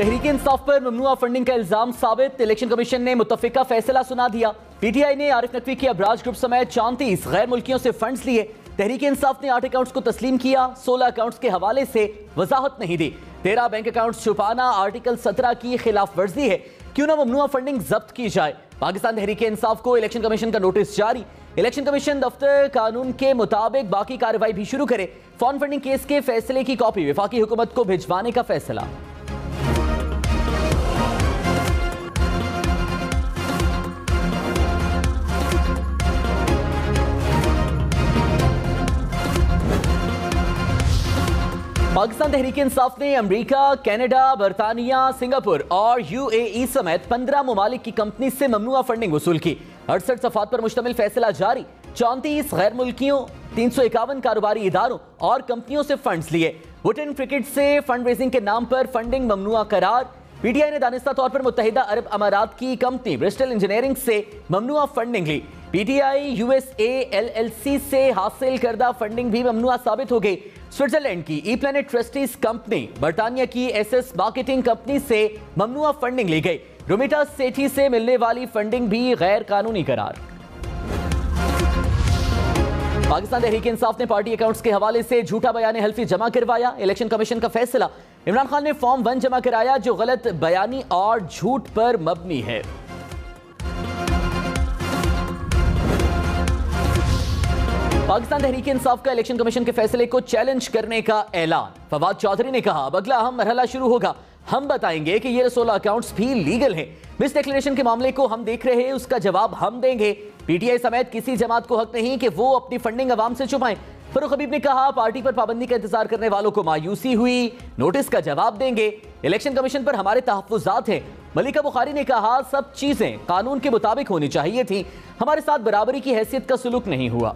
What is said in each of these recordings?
तहरीक इंसाफ पर ममनुआ फंडिंग का इल्जाम साबित। इलेक्शन कमीशन ने मुत्तफिका फैसला सुना दिया। पीटीआई ने आरिफ नकवी की अबराज ग्रुप समेत 34 गैर मुल्कियों से फंड्स लिए। तहरीक इंसाफ ने 8 अकाउंट्स को तस्लीम किया। 16 अकाउंट्स के हवाले से वजाहत नहीं दी। 13 बैंक अकाउंट्स छुपाना आर्टिकल 17 की खिलाफ वर्जी है। क्यों ना ममनुआ फंडिंग जब्त की जाए। पाकिस्तान तहरीक इंसाफ को इलेक्शन कमीशन का नोटिस जारी। इलेक्शन कमीशन दफ्तर कानून के मुताबिक बाकी कार्रवाई भी शुरू करे। फॉर्म फंडिंग केस के फैसले की कॉपी वफाकी हुकूमत को भिजवाने का फैसला। पाकिस्तान तहरीक इंसाफ ने अमेरिका, कनाडा, बरतानिया, सिंगापुर और यूएई समेत 15 ममालिक की कंपनी से ममनुआ फंडिंग वसूल की। 68 सफात पर मुश्तमिल फैसला जारी। 34 गैर मुल्कियों, 351 कारोबारी इदारों और कंपनियों से फंड्स लिए। वुटन क्रिकेट से फंड रेजिंग के नाम पर फंडिंग ममनुआ करार। पीटीआई ने दानिस्ता तौर पर मुत्तहिदा अरब अमारात की कंपनी ब्रिस्टल इंजीनियरिंग से ममनुआ फंडिंग ली। पीटीआई यूएसए एलएलसी से हासिल करदा फंडिंग भी ममनुआ साबित हो गई। स्विट्जरलैंड की ई प्लैनेट ट्रस्टीज कंपनी, बरतानिया की एसएस मार्केटिंग कंपनी से ममनुआ फंडिंग ली गई। रोमिटा सेठी से मिलने वाली फंडिंग भी गैर कानूनी करार। पाकिस्तान तहरीक इंसाफ ने पार्टी अकाउंट्स के हवाले से झूठा बयान हल्फी जमा करवाया। इलेक्शन कमीशन का फैसला। इमरान खान ने फॉर्म 1 जमा कराया जो गलत बयानी और झूठ पर मबनी है। पाकिस्तान तहरीक इंसाफ का इलेक्शन कमीशन के फैसले को चैलेंज करने का ऐलान। फवाद चौधरी ने कहा अब अगला अहम मरहला शुरू होगा। हम बताएंगे कि ये 16 अकाउंट्स भी लीगल हैं। मिस डिक्लेरेशन के मामले को हम देख रहे हैं, उसका जवाब हम देंगे। पीटीआई समेत किसी जमात को हक नहीं कि वो अपनी फंडिंग अवाम से छुपाएं। फरूख हबीब ने कहा पार्टी पर पाबंदी का इंतजार करने वालों को मायूसी हुई, नोटिस का जवाब देंगे। इलेक्शन कमीशन पर हमारे तहफ्फुजात हैं। मलिका बुखारी ने कहा सब चीजें कानून के मुताबिक होनी चाहिए थी, हमारे साथ बराबरी की हैसियत का सुलूक नहीं हुआ।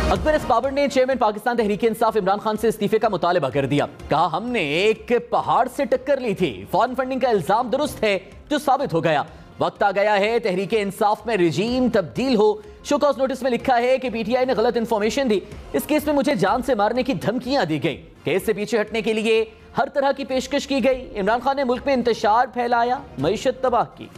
अकबर एस बाबर ने चेयरमैन पाकिस्तान तहरीक इंसाफ इमरान खान से इस्तीफे का मुतालबा कर दिया। कहा हमने एक पहाड़ से टक्कर ली थी। फॉरेन फंडिंग का इल्जाम दुरुस्त है जो साबित हो गया। वक्त आ गया है तहरीक इंसाफ में रिजीम तब्दील हो। शो कॉज नोटिस में लिखा है कि पीटीआई ने गलत इंफॉर्मेशन दी। इस केस में मुझे जान से मारने की धमकियां दी गई। केस से पीछे हटने के लिए हर तरह की पेशकश की गई। इमरान खान ने मुल्क में इंतशार फैलाया, मईशत तबाह की।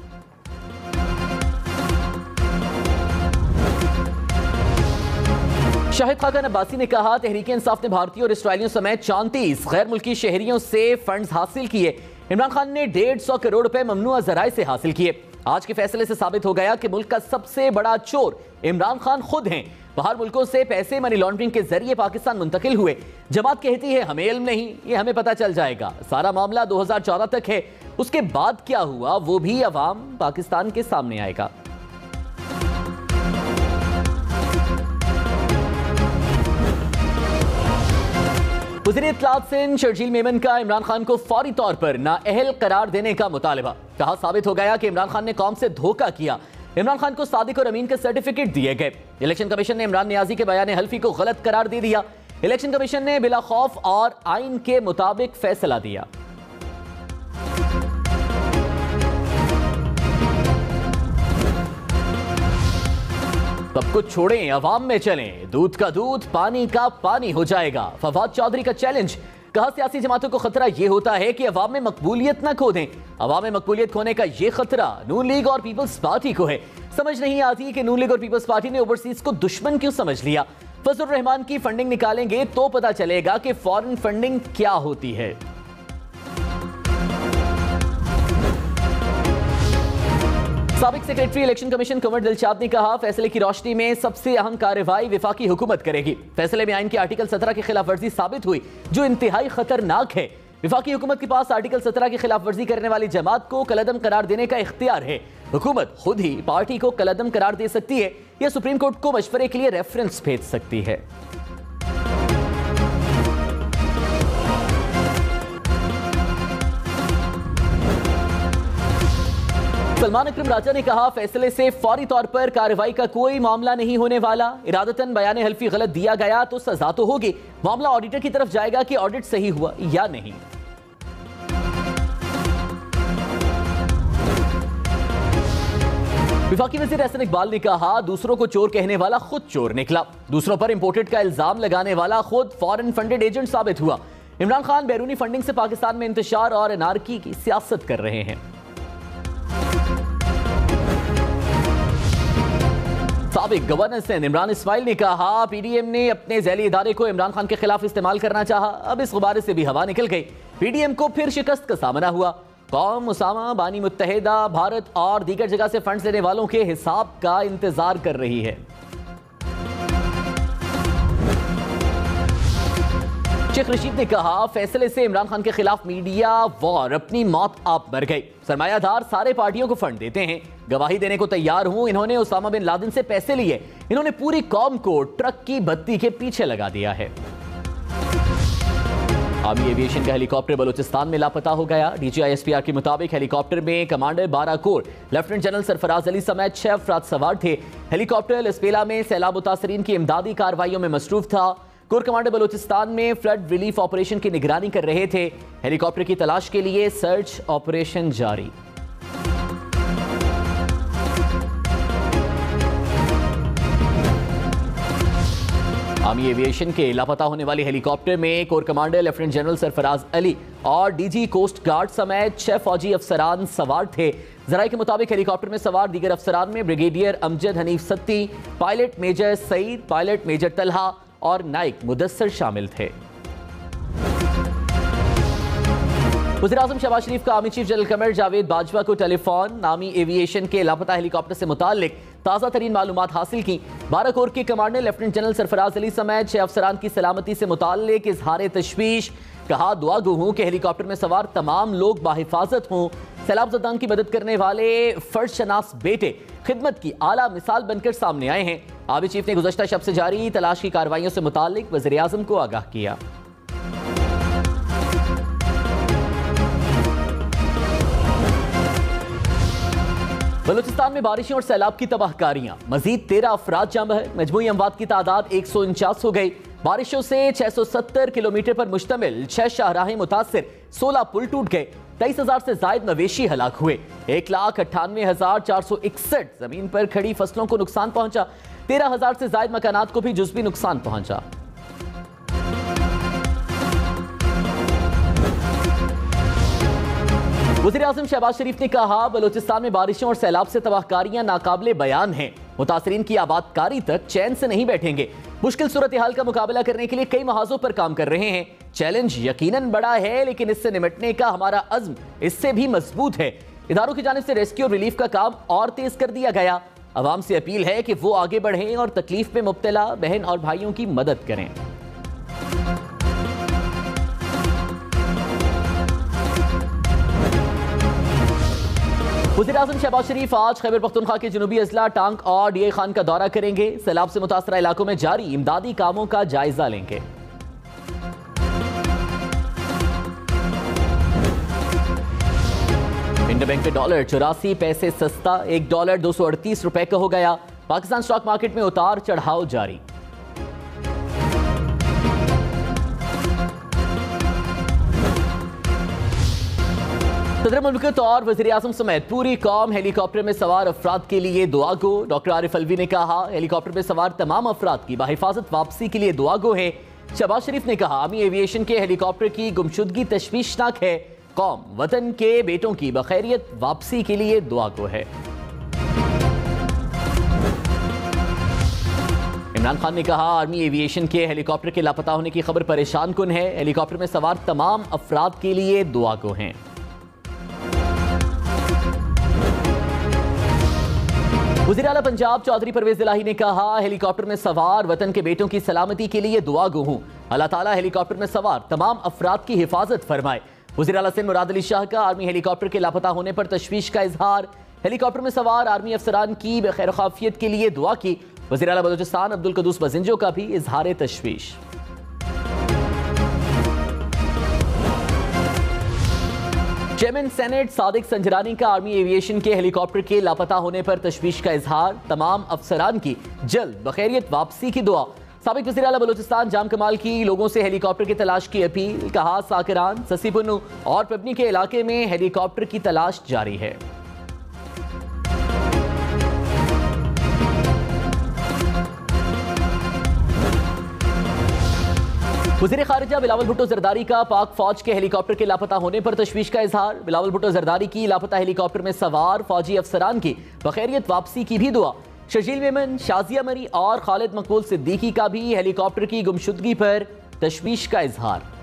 शाहिद खान अब्बासी ने कहा तहरीक इंसाफ ने भारतीय और ऑस्ट्रेलियों समेत 34 गैर मुल्की शहरियों से फंड्स हासिल किए। इमरान खान ने 150 करोड़ रुपए ममनुआ जराए से हासिल किए। आज के फैसले से साबित हो गया कि मुल्क का सबसे बड़ा चोर इमरान खान खुद हैं। बाहर मुल्कों से पैसे मनी लॉन्ड्रिंग के जरिए पाकिस्तान मुंतकिल हुए। जमात कहती है हमें इल्म नहीं, ये हमें पता चल जाएगा। सारा मामला 2014 तक है, उसके बाद क्या हुआ वो भी अवाम पाकिस्तान के सामने आएगा। वज़ीर इत्तलात सिंध शर्जील मेमन का इमरान खान को फौरी तौर पर नाअहल करार देने का मुतालबा। कहा साबित हो गया कि इमरान खान ने कौम से धोखा किया। इमरान खान को सादिक और अमीन के सर्टिफिकेट दिए गए। इलेक्शन कमीशन ने इमरान नियाजी के बयान हल्फी को गलत करार दे दिया। इलेक्शन कमीशन ने बिला खौफ और आइन के मुताबिक फैसला दिया। सब कुछ छोड़ें, अवाम में चलें। दूध का दूध, पानी का पानी हो जाएगा। फवाद चौधरी का चैलेंज। कहा सियासी जमातों को खतरा यह होता है कि अवाम में मकबूलियत न खो दें। अवाम में मकबूलियत खोने का यह खतरा नून लीग और पीपल्स पार्टी को है। समझ नहीं आती कि नून लीग और पीपल्स पार्टी ने ओवरसीज को दुश्मन क्यों समझ लिया। फजलुर रहमान की फंडिंग निकालेंगे तो पता चलेगा कि फॉरेन फंडिंग क्या होती है। साबिक secretary election commission Kanwar Dilshad ने कहा फैसले की रोशनी में सबसे अहम कार्रवाई वफाकी हुकूमत करेगी। फैसले में आइन की आर्टिकल 17 की खिलाफ वर्जी साबित हुई जो इंतहाई खतरनाक है। वफाकी हुकूमत के पास आर्टिकल 17 की खिलाफ वर्जी करने वाली जमात को कलअदम करार देने का इख्तियार है। हुकूमत खुद ही पार्टी को कलअदम करार दे सकती है या सुप्रीम कोर्ट को मशवरे के लिए रेफरेंस भेज सकती है। सलमान अकरम राजा ने कहा फैसले से फौरी तौर पर कार्रवाई का कोई मामला नहीं होने वाला। इरादतन बयान हल्फी गलत दिया गया तो सजा तो होगी। मामला ऑडिटर की तरफ जाएगा कि ऑडिट सही हुआ या नहीं। वफाकी वज़ीर एहसन इकबाल ने कहा, दूसरों को चोर कहने वाला खुद चोर निकला। दूसरों पर इंपोर्टेड का इल्जाम लगाने वाला खुद फॉरेन फंडेड एजेंट साबित हुआ। इमरान खान बैरूनी फंडिंग से पाकिस्तान में इंतशार और एनार्की की सियासत कर रहे हैं। साबिक गवर्नर सिंध इमरान इस्माइल ने कहा, पीडीएम ने अपने झैली इदारे को इमरान खान के खिलाफ इस्तेमाल करना चाहा, अब इस गुब्बारे से भी हवा निकल गई। पीडीएम को फिर शिकस्त का सामना हुआ। कौम उसामा बानी मुत्तहिदा भारत और दीगर जगह से फंड्स लेने वालों के हिसाब का इंतजार कर रही है। शेख रशीद ने कहा, फैसले से इमरान खान के खिलाफ मीडिया वॉर अपनी मौत आप मर गई। सरमायादार सारे पार्टियों को फंड देते हैं, गवाही देने को तैयार हूं। इन्होंने उसामा बिन लादेन से पैसे लिए, इन्होंने पूरी कौम को ट्रक की बत्ती के पीछे लगा दिया है। आर्मी एविएशन का हेलीकॉप्टर बलूचिस्तान में लापता हो गया। DGISPR के मुताबिक हेलीकॉप्टर में commander 12 core lieutenant general Sarfaraz Ali समेत 6 अफराद सवार थे। हेलीकॉप्टर लसपेला में सैलाब मुतासरीन की इमदादी कार्रवाइयों में मसरूफ था। कोर कमांडर बलूचिस्तान में फ्लड रिलीफ ऑपरेशन की निगरानी कर रहे थे। हेलीकॉप्टर की तलाश के लिए सर्च ऑपरेशन जारी। आर्मी एविएशन के लापता होने वाली हेलीकॉप्टर में core commander lieutenant general Sarfaraz Ali और DG कोस्ट गार्ड समेत 6 फौजी अफसरान सवार थे। जराये के मुताबिक हेलीकॉप्टर में सवार दीगर अफसरान में brigadier Amjad Hanif Satti, pilot major Saeed, pilot major Talha और नाइक मुदस्सर शामिल थे। वज़ीर-ए-आज़म शहबाज शरीफ का army chief general Qamar Javed Bajwa को टेलीफोन। आर्मी एविएशन के लापता हेलीकॉप्टर से मुताल्लिक ताज़ा तरीन मालूमात हासिल की। 12 कोर के commander lieutenant general Sarfaraz Ali समेत 6 अफसरान की सलामती से मुताल्लिक इजहार तशवीश। कहा, दुआ गो हूं कि हेलीकॉप्टर में सवार तमाम लोग बाहिफाजत हों। सैलाबज़दान की मदद करने वाले फर्ज शनास बेटे खिदमत की आला मिसाल बनकर सामने आए हैं। आर्मी चीफ ने गुज़श्ता शब से जारी तलाश की कार्रवाइयों से मुताल्लिक वज़ीर-ए-आज़म को आगाह किया। बलूचिस्तान में बारिशें और सैलाब की तबाहकारियां, मजीद 13 अफराद जाम है। मजमूई अमवात की तादाद 149 हो गई। बारिशों से 670 किलोमीटर पर मुश्तमिल 6 शाहराहें मुतासिर, 16 पुल टूट गए, 23,000 से जायद मवेशी हलाक हुए। 1,98,461 जमीन पर खड़ी फसलों को नुकसान पहुंचा। 13,000 से जायद मकानात को भी जुज़वी नुकसान पहुंचा। वज़ीर-ए-आज़म शहबाज शरीफ ने कहा, बलूचिस्तान में बारिशों और सैलाब से तबाहकारियां नाकाबिले बयान हैं। मुतासरीन की आबादकारी तक चैन से नहीं बैठेंगे। मुश्किल सूरत हाल का मुकाबला करने के लिए कई महाजों पर काम कर रहे हैं। चैलेंज यकीनन बड़ा है, लेकिन इससे निपटने का हमारा अज़्म इससे भी मजबूत है। इदारों की जानिब से रेस्क्यू और रिलीफ का काम और तेज कर दिया गया। अवाम से अपील है कि वो आगे बढ़ें और तकलीफ में मुब्तला बहन और भाइयों की मदद करें। वज़ीर-ए-आज़म शहबाज शरीफ आज खैबर पख्तूनख्वा के जनूबी अजला टांग और DI खान का दौरा करेंगे। सैलाब से मुतासरा इलाकों में जारी इमदादी कामों का जायजा लेंगे। इंडियन बैंक में डॉलर 84 पैसे सस्ता, $1 238 रुपए का हो गया। पाकिस्तान स्टॉक मार्केट में उतार चढ़ाव जारी। सदर मुल्कत और वज़ीर-ए-आज़म समेत पूरी कौम हेलीकॉप्टर में सवार अफराद के लिए दुआ गो। डॉक्टर आरिफ अलवी ने कहा, हेलीकॉप्टर में सवार तमाम अफराद की बाहिफाजत वापसी के लिए दुआ गो है। शहबाज शरीफ ने कहा, आर्मी एविएशन के हेलीकॉप्टर की गुमशुदगी तशवीशनाक है। कौम वतन के बेटों की बखैरियत वापसी के लिए दुआ गो है। इमरान खान ने कहा, आर्मी एविएशन के हेलीकॉप्टर के लापता होने की खबर परेशान कुन है। हेलीकॉप्टर में सवार तमाम अफराद के लिए दुआ गो हैं। वज़ीर आला पंजाब चौधरी परवेज इलाही ने कहा, हेलीकॉप्टर में सवार वतन के बेटों की सलामती के लिए दुआ गो हूं। अल्लाह ताला हेलीकॉप्टर में सवार तमाम अफराद की हिफाजत फरमाए। वज़ीर आला सिंध मुराद अली शाह का आर्मी हेलीकॉप्टर के लापता होने पर तशवीश का इजहार। हेलीकॉप्टर में सवार आर्मी अफसरान की खैर खाफियत के लिए दुआ की। वज़ीर आला बलूचिस्तान अब्दुल कदूस बजिंजो का भी इजहार तशवीश। चेयरमैन सेनेट सादिक संजरानी का आर्मी एविएशन के हेलीकॉप्टर के लापता होने पर तशवीश का इजहार। तमाम अफसरान की जल्द बखैरियत वापसी की दुआ। साबिक वज़ीर आला बलूचिस्तान जाम कमाल की लोगों से हेलीकॉप्टर की तलाश की अपील। कहा, साकिरान, ससीपुन्नू और पबनी के इलाके में हेलीकॉप्टर की तलाश जारी है। वज़ीर खारिजा बिलावल भुट्टो जरदारी का पाक फौज के हेलीकॉप्टर के लापता होने पर तशवीश का इजहार। बिलावल भुट्टो जरदारी की लापता हेलीकॉप्टर में सवार फौजी अफसरान की बखैरियत वापसी की भी दुआ। शर्जील मेमन, शाजिया मरी और खालिद मकबूल सिद्दीकी का भी हेलीकॉप्टर की गुमशुदगी पर तशवीश का इजहार।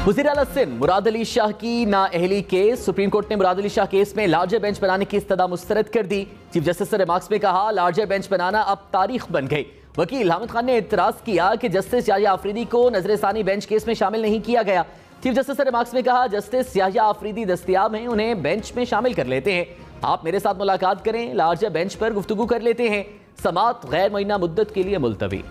वज़ीर आला सिंध मुराद अली शाह की नाअहली केस। सुप्रीम कोर्ट ने मुराद अली शाह केस में लार्जर बेंच बनाने की इस्तदा मुस्तरद कर दी। चीफ जस्टिस ने रिमार्क्स में कहा, लार्जर बेंच बनाना अब तारीख बन गई। वकील हामिद खान ने इतराज किया कि जस्टिस याहिया आफरीदी को नजरसानी बेंच केस में शामिल नहीं किया गया। चीफ जस्टिस ने रिमार्क्स में कहा, जस्टिस याहिया आफरीदी दस्तयाब हैं, उन्हें बेंच में शामिल कर लेते हैं। आप मेरे साथ मुलाकात करें, लार्जर बेंच पर गुफ्तगू कर लेते हैं। समाअत गैर मुअय्यना मुद्दत के लिए मुलतवी।